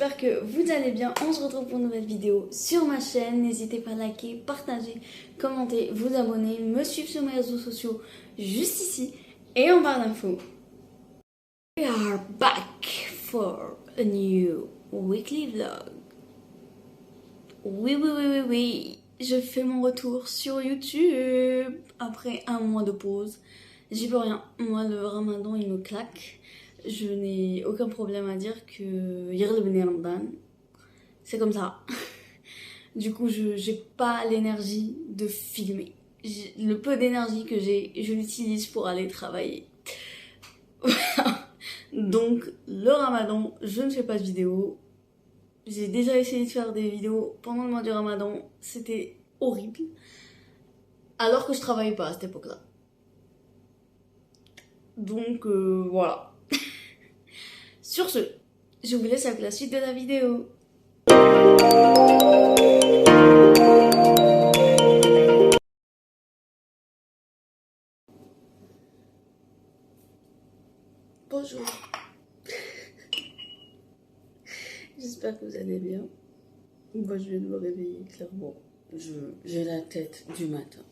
j'espère que vous allez bien. On se retrouve pour une nouvelle vidéo sur ma chaîne. N'hésitez pas à liker, partager, commenter, vous abonner, me suivre sur mes réseaux sociaux juste ici et en barre d'infos. We are back for a new weekly vlog. Oui, je fais mon retour sur YouTube après un mois de pause. J'y peux rien, moi le ramadan il me claque. Je n'ai aucun problème à dire que يغلبني رمضان. C'est comme ça. Du coup, je n'ai pas l'énergie de filmer. Le peu d'énergie que j'ai, je l'utilise pour aller travailler. Donc, le ramadan, je ne fais pas de vidéo. J'ai déjà essayé de faire des vidéos pendant le mois du ramadan. C'était horrible. Alors que je travaillais pas à cette époque-là. Donc, voilà. Sur ce, je vous laisse avec la suite de la vidéo. Bonjour. J'espère que vous allez bien. Moi, je viens de me réveiller, clairement. J'ai la tête du matin.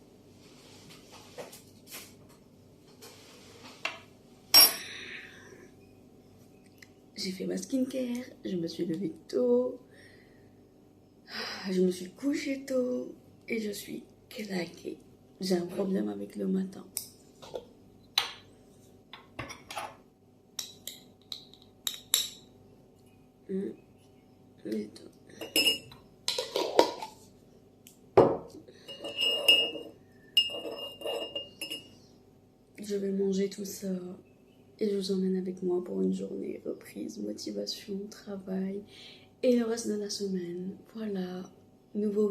J'ai fait ma skincare, je me suis levée tôt, je me suis couchée tôt et je suis claquée. J'ai un problème avec le matin. Et tout. Je vais manger tout ça et je vous emmène avec moi pour une journée reprise, motivation, travail et le reste de la semaine. Voilà, nouveau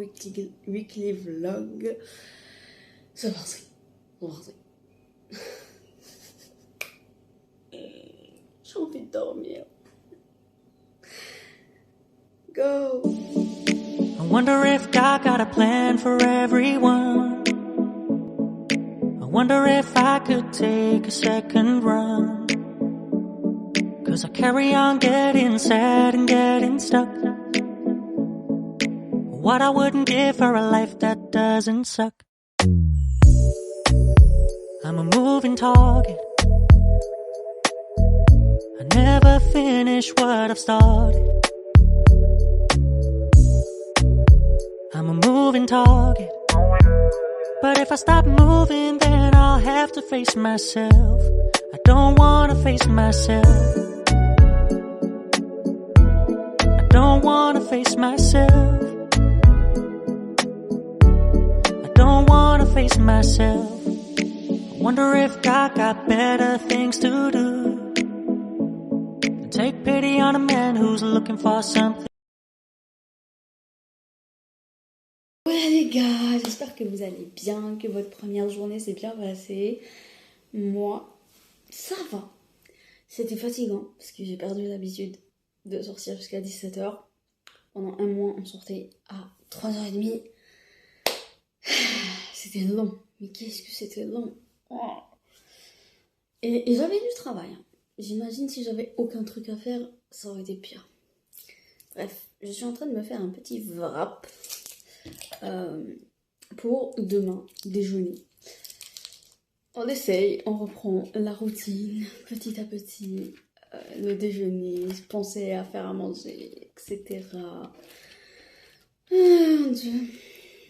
weekly vlog. C'est parti. J'ai envie de dormir. Go. I wonder if God got a plan for everyone. I wonder if I could take a second run. 'Cause I carry on getting sad and getting stuck. What I wouldn't give for a life that doesn't suck. I'm a moving target. I never finish what I've started. I'm a moving target. But if I stop moving, then I'll have to face myself. I don't wanna face myself. I don't wanna face myself. I don't wanna face myself. I wonder if God got better things to do than take pity on a man who's looking for something. Voilà les gars, j'espère que vous allez bien, que votre première journée s'est bien passée. Moi, ça va. C'était fatigant parce que j'ai perdu l'habitude de sortir jusqu'à 17h. Pendant un mois, on sortait à 3h30. C'était long. Mais qu'est-ce que c'était long. Oh. Et j'avais du travail. J'imagine si j'avais aucun truc à faire, ça aurait été pire. Bref, je suis en train de me faire un petit wrap. Pour demain déjeuner. On essaye, on reprend la routine petit à petit, le déjeuner, penser à faire à manger, etc. Mon Dieu,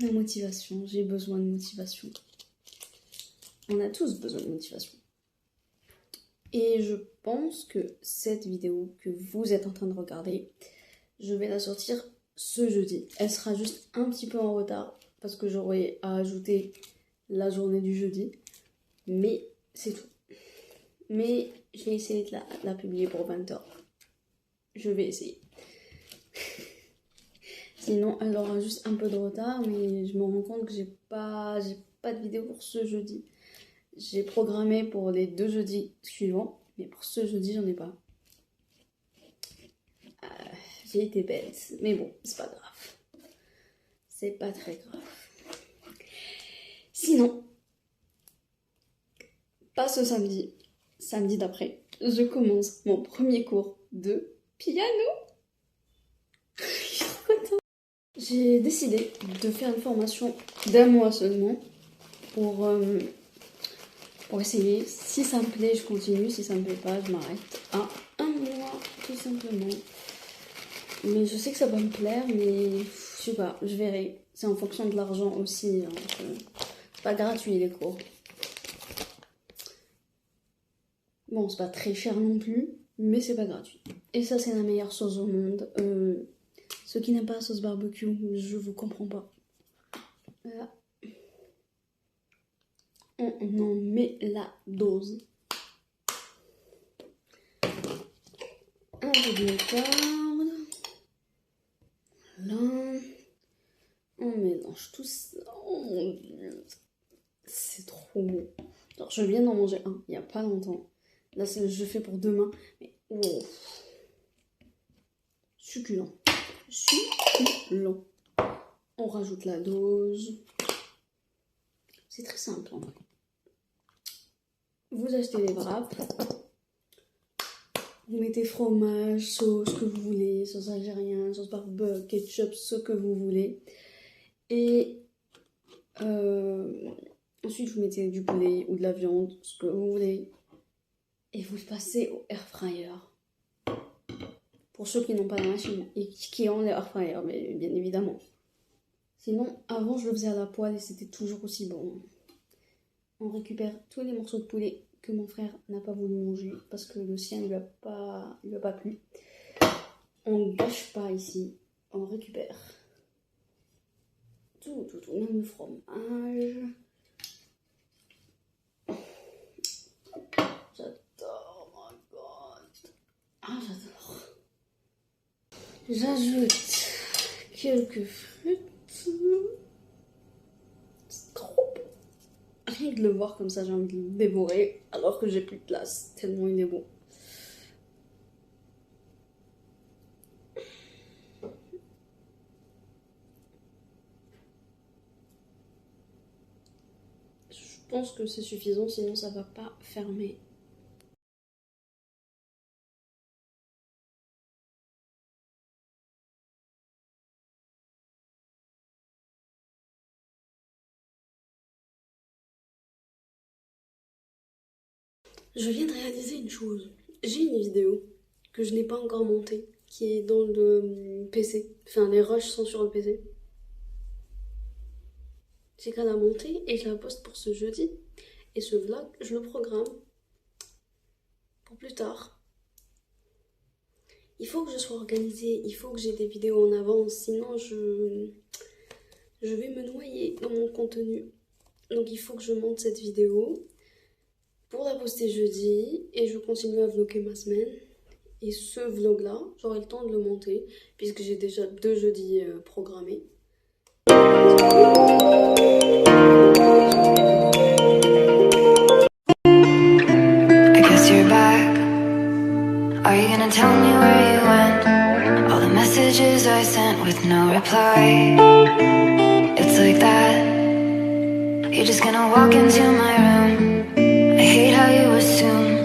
la motivation, j'ai besoin de motivation. On a tous besoin de motivation. Et je pense que cette vidéo que vous êtes en train de regarder, je vais la sortir ce jeudi. Elle sera juste un petit peu en retard parce que j'aurai à ajouter la journée du jeudi. Mais c'est tout. Mais je vais essayer de la publier pour 20h. Je vais essayer. Sinon, elle aura juste un peu de retard. Mais je me rends compte que j'ai pas de vidéo pour ce jeudi. J'ai programmé pour les 2 jeudis suivants. Mais pour ce jeudi, j'en ai pas. J'ai été bête, mais bon, c'est pas grave. C'est pas très grave. Sinon, pas ce samedi, samedi d'après, je commence mon premier cours de piano. J'ai décidé de faire une formation d'un mois seulement pour essayer. Si ça me plaît, je continue. Si ça me plaît pas, je m'arrête à un mois, tout simplement. Mais je sais que ça va me plaire, mais je sais pas, je verrai. C'est en fonction de l'argent aussi. Hein, c'est pas gratuit les cours. Bon, c'est pas très cher non plus, mais c'est pas gratuit. Et ça, c'est la meilleure sauce au monde. Ceux qui n'aiment pas la sauce barbecue, je vous comprends pas. Voilà. On en met la dose. Un peu de moutarde. Là. On mélange tout ça. Oh mon dieu. C'est trop bon. Alors, je viens d'en manger un il n'y a pas longtemps. Là, je fais pour demain. Mais oh. Succulent. Succulent. On rajoute la dose. C'est très simple en vrai. Vous achetez les wraps. Vous mettez fromage, sauce que vous voulez, sauce algérienne, sauce barbecue, ketchup, ce que vous voulez. Et ensuite vous mettez du poulet ou de la viande, ce que vous voulez. Et vous le passez au air fryer. Pour ceux qui n'ont pas la machine et qui ont les air fryer, mais bien évidemment. Sinon, avant je le faisais à la poêle et c'était toujours aussi bon. On récupère tous les morceaux de poulet que mon frère n'a pas voulu manger parce que le sien ne lui a pas plu. On ne gâche pas ici, on récupère tout, même le fromage. J'adore, oh my god. Ah, j'adore. J'ajoute quelques fruits. C'est trop bon. Rien que de le voir comme ça, j'ai envie de le dévorer alors que j'ai plus de place, tellement il est bon. Je pense que c'est suffisant, sinon ça va pas fermer. Je viens de réaliser une chose. J'ai une vidéo que je n'ai pas encore montée, qui est dans le PC. Enfin, les rushs sont sur le PC. J'ai qu'à la monter et je la poste pour ce jeudi. Et ce vlog, je le programme pour plus tard. Il faut que je sois organisée, il faut que j'ai des vidéos en avance, sinon je vais me noyer dans mon contenu. Donc il faut que je monte cette vidéo pour la poster jeudi et je continue à vlogger ma semaine. Et ce vlog là, j'aurai le temps de le monter puisque j'ai déjà 2 jeudis programmés. I guess you're back. Are you gonna tell me where you went? All the messages I sent with no reply. It's like that. You're just gonna walk into my room. I hate how you assume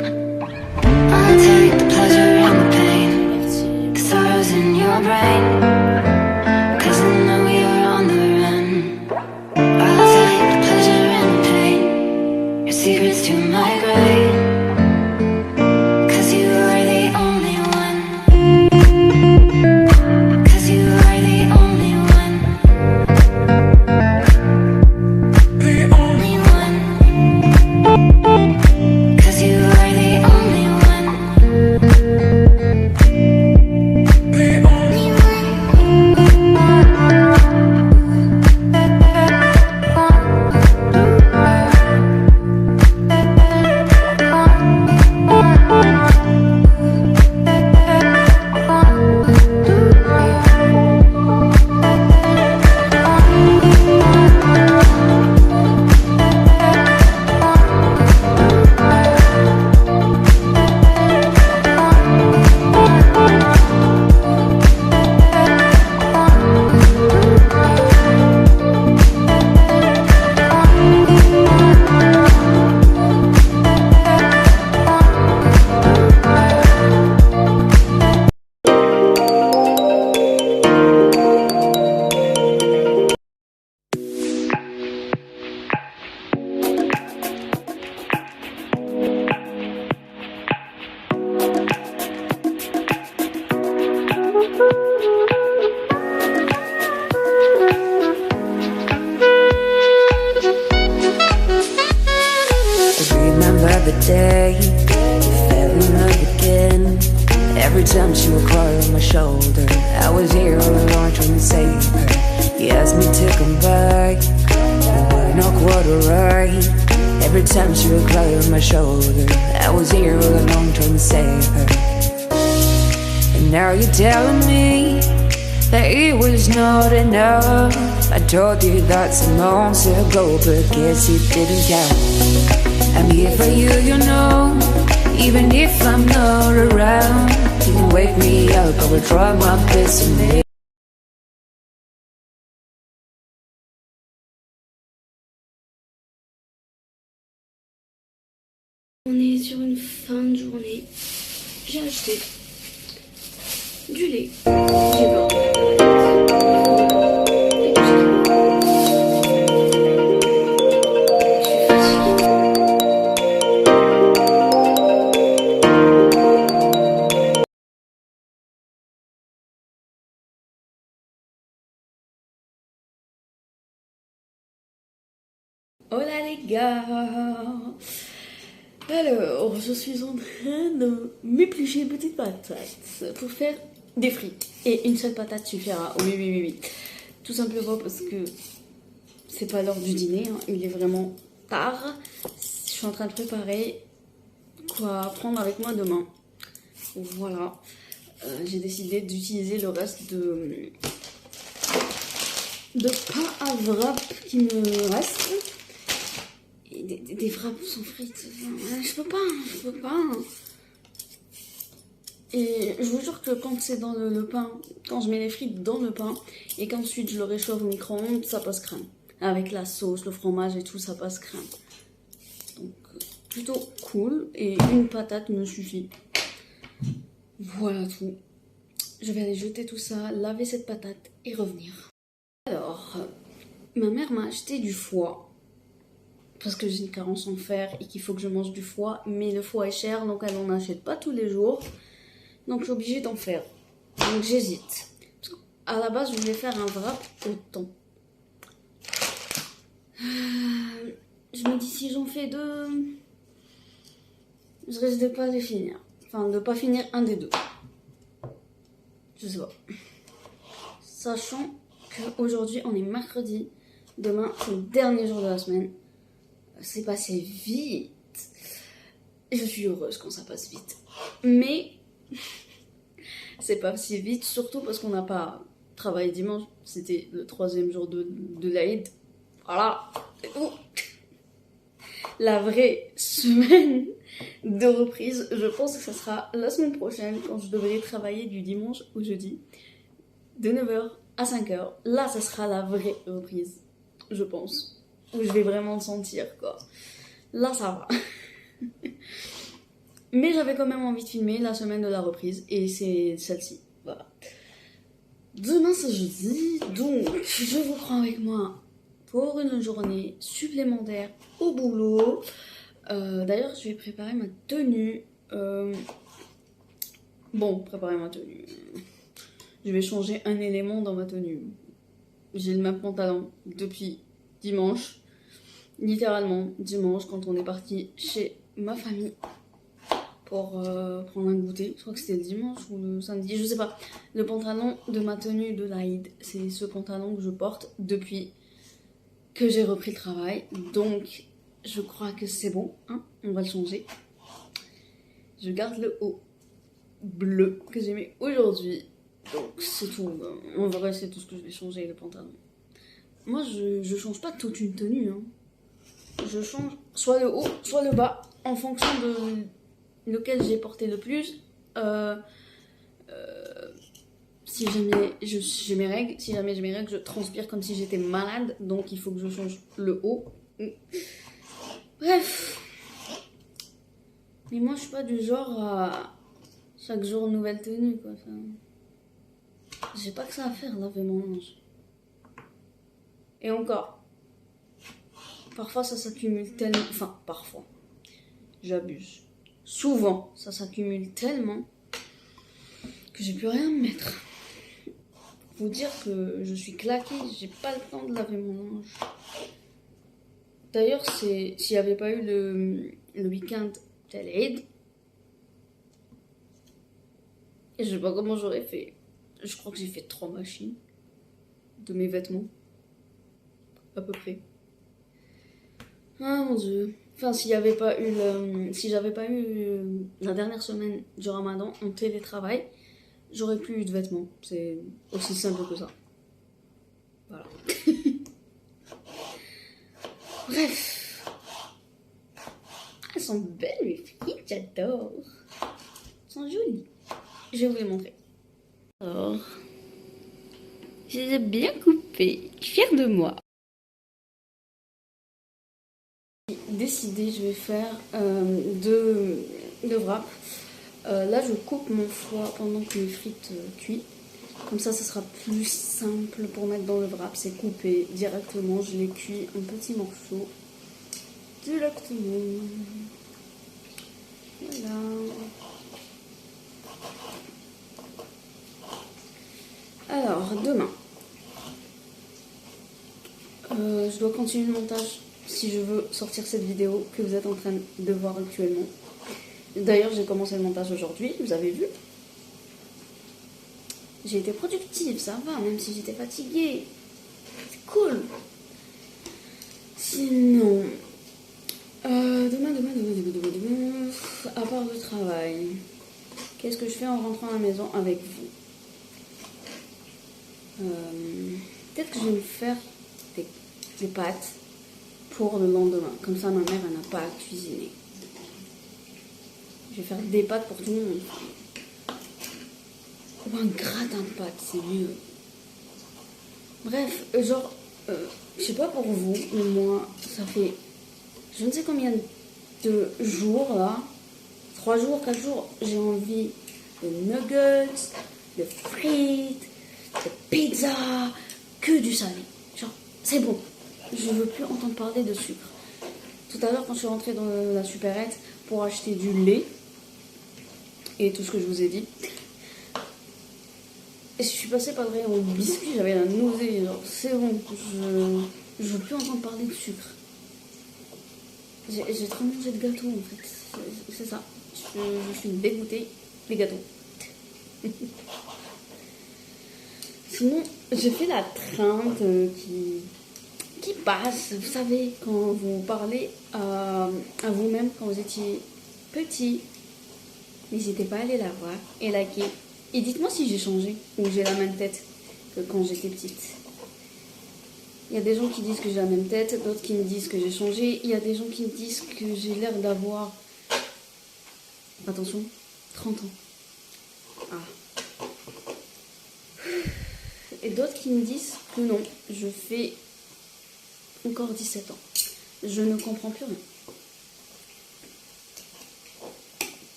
I'll take the pleasure and the pain, the sorrows in your brain, 'cause I know you're on the run. I'll take the pleasure and the pain, your secrets to my grave, 'cause you are the only one, 'cause you are the only one, the only one, 'cause you are the only one, the only one. remember the day you fell in love again. Every time she would cry on my shoulder, I was here all along trying to save her. You asked me to come back, but we're not quite alright. Every time she would cry on my shoulder, I was here all along trying to save her. And now you're telling me that it was not enough. I told you that some months ago, but guess it didn't count. I'm here for you, you know, even if I'm not around. You can wake me up, I will try my best to make. On est sur une fin de journée. J'ai acheté du lait, du beurre, et du ski. Hola les gars! Alors, je suis en train de m'éplucher une petite patate pour faire des frites. Et une seule patate suffira. Oui. Tout simplement parce que c'est pas l'heure du dîner, hein. Il est vraiment tard. Je suis en train de préparer quoi prendre avec moi demain. Voilà. J'ai décidé d'utiliser le reste de pain à wrap qui me reste. Des wraps sans frites, enfin, je peux pas. Et je vous jure que quand c'est dans le pain, quand je mets les frites dans le pain et qu'ensuite je le réchauffe au micro-ondes, ça passe crème. Avec la sauce, le fromage et tout, ça passe crème. Donc plutôt cool, et une patate me suffit. Voilà tout. Je vais aller jeter tout ça, laver cette patate et revenir. Alors, ma mère m'a acheté du foie. Parce que j'ai une carence en fer et qu'il faut que je mange du foie. Mais le foie est cher, donc elle n'en achète pas tous les jours. Donc je suis obligée d'en faire. Donc j'hésite. À la base, je voulais faire un wrap au thon. Je me dis, si j'en fais deux, je risque de pas les finir. Enfin, de pas finir un des deux. Je sais pas. Sachant qu'aujourd'hui, on est mercredi. Demain, c'est le dernier jour de la semaine. C'est passé vite. Je suis heureuse quand ça passe vite. Mais c'est pas si vite, surtout parce qu'on n'a pas travaillé dimanche. C'était le 3e jour de l'Aïd. Voilà, c'est tout. La vraie semaine de reprise, je pense que ça sera la semaine prochaine, quand je devrais travailler du dimanche au jeudi, de 9h à 5h. Là, ça sera la vraie reprise, je pense. Où je vais vraiment le sentir, quoi. Là, ça va. Mais j'avais quand même envie de filmer la semaine de la reprise, et c'est celle-ci. Voilà. Demain, c'est jeudi, donc je vous prends avec moi pour une journée supplémentaire au boulot. D'ailleurs, je vais préparer ma tenue. Préparer ma tenue. Je vais changer un élément dans ma tenue. J'ai le même pantalon depuis dimanche. Littéralement, dimanche, quand on est parti chez ma famille pour prendre un goûter. Je crois que c'était le dimanche ou le samedi, je sais pas. Le pantalon de ma tenue de l'Aïd, c'est ce pantalon que je porte depuis que j'ai repris le travail. Donc, je crois que c'est bon, hein, on va le changer. Je garde le haut bleu que j'ai mis aujourd'hui. Donc, c'est tout. En vrai, c'est tout ce que je vais changer, le pantalon. Moi, je change pas toute une tenue, hein. Je change soit le haut, soit le bas, en fonction de lequel j'ai porté le plus. Si jamais j'ai mes règles, je transpire comme si j'étais malade, donc il faut que je change le haut. Bref. Mais moi, je suis pas du genre à chaque jour nouvelle tenue, quoi. Enfin, j'ai pas que ça à faire, laver mon linge. Et encore. Parfois, ça s'accumule tellement... Enfin, parfois. J'abuse. Souvent, ça s'accumule tellement que j'ai plus rien à me mettre. Faut dire que je suis claquée, j'ai pas le temps de laver mon linge. D'ailleurs, s'il n'y avait pas eu le week-end تاع العيد. Et je sais pas comment j'aurais fait. Je crois que j'ai fait 3 machines de mes vêtements. À peu près. Ah mon dieu. Enfin, si j'avais pas eu la dernière semaine du ramadan en télétravail, j'aurais plus eu de vêtements. C'est aussi simple que ça. Voilà. Bref. Elles sont belles mes filles, j'adore. Elles sont jolies. Je vais vous les montrer. Alors, je les ai bien coupées. Fière de moi. Décidé, je vais faire de wrap. Là, je coupe mon foie pendant que mes frites cuisent. Comme ça sera plus simple pour mettre dans le wrap. C'est coupé directement. Je les cuis en petits morceaux. Directement. Voilà. Alors, demain. Je dois continuer le montage si je veux sortir cette vidéo que vous êtes en train de voir actuellement. D'ailleurs, j'ai commencé le montage aujourd'hui, vous avez vu. J'ai été productive, ça va, même si j'étais fatiguée. C'est cool. Sinon, demain, à part le travail, qu'est-ce que je fais en rentrant à la maison avec vous? Peut-être que je vais me faire des pâtes pour le lendemain. Comme ça, ma mère, elle n'a pas à cuisiner. Je vais faire des pâtes pour tout le monde. Ou un gratin de pâtes, c'est mieux. Bref, genre, je sais pas pour vous, mais moi, ça fait je ne sais combien de jours là, 3 jours, 4 jours, j'ai envie de nuggets, de frites, de pizza, que du salé. Genre, c'est bon. Je veux plus entendre parler de sucre. Tout à l'heure, quand je suis rentrée dans la supérette pour acheter du lait et tout ce que je vous ai dit, et je suis passée par le rayon biscuit, j'avais la nausée. Genre, c'est bon, je veux plus entendre parler de sucre. J'ai trop mangé de gâteaux en fait. C'est ça. Je suis dégoûtée des gâteaux. Sinon, j'ai fait la trainte qui passe. Vous savez, quand vous parlez à vous-même quand vous étiez petit, n'hésitez pas à aller la voir et liker. Et dites-moi si j'ai changé ou j'ai la même tête que quand j'étais petite. Il y a des gens qui disent que j'ai la même tête, d'autres qui me disent que j'ai changé. Il y a des gens qui me disent que j'ai l'air d'avoir, attention, 30 ans. Ah. Et d'autres qui me disent que non, je fais encore 17 ans. Je ne comprends plus rien.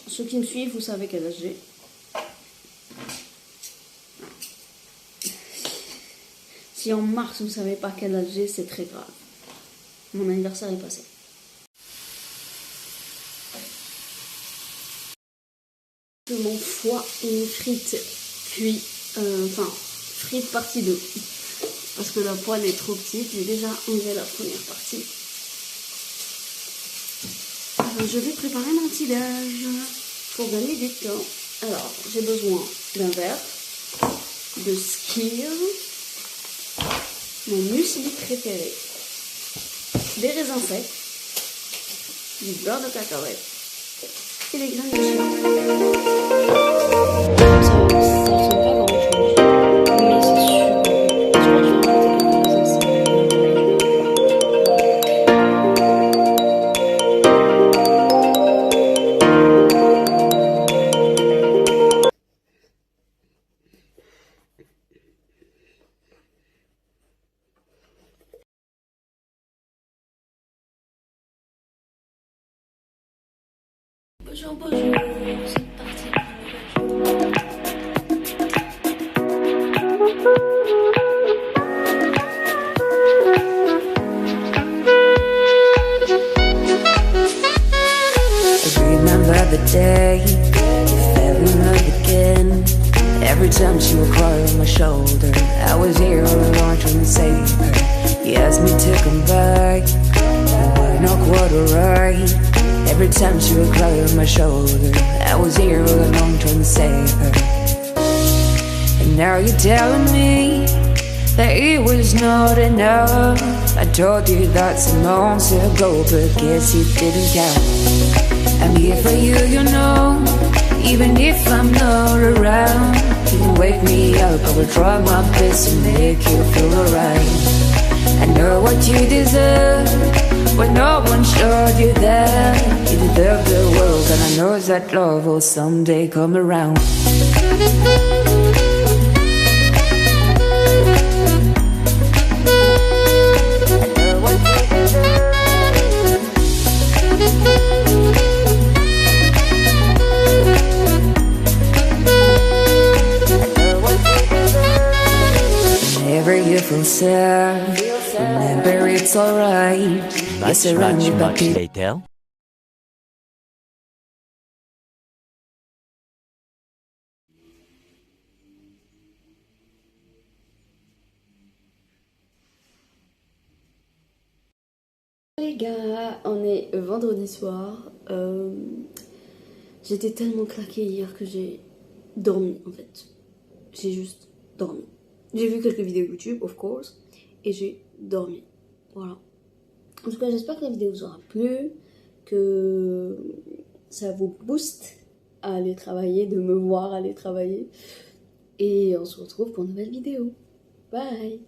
Ceux qui me suivent, vous savez quel âge j'ai. Si en mars vous ne savez pas quel âge j'ai, c'est très grave. Mon anniversaire est passé. Mon foie et mes frites cuits, frites partie 2. Parce que la poêle est trop petite, j'ai déjà enlevé la première partie. Je vais préparer mon petit déj pour gagner du temps. Alors, j'ai besoin d'un verre, de Skir, mon muesli préféré, des raisins secs, du beurre de cacahuète et des graines de chia. Ça ressemble pas à grand chose, mais c'est sûr. Je crois que je vais rajouter quelques raisins secs. Bonjour, c'est parti pour une nouvelle I remember the day you fell in love again. Every time she would cry on my shoulder, I was here all along trying to save her. You asked me to come back, you were not quite alright. Every time she would cry on my shoulder, I was here all along trying to save her. And now you're telling me that it was not enough. I told you that some months ago, but guess it didn't count. I'm here for you, you know, even if I'm not around. You can wake me up, I will try my best to make you feel alright. I know what you deserve, but no one showed you that. You deserve the world, and I know that love will someday come around. Whenever you feel sad, remember it's alright. I surround you by people. later. Les gars, on est vendredi soir. J'étais tellement claquée hier que j'ai dormi en fait. J'ai juste dormi. J'ai vu quelques vidéos YouTube, of course, et j'ai dormi. Voilà. En tout cas, j'espère que la vidéo vous aura plu, que ça vous booste à aller travailler, de me voir aller travailler. Et on se retrouve pour une nouvelle vidéo. Bye!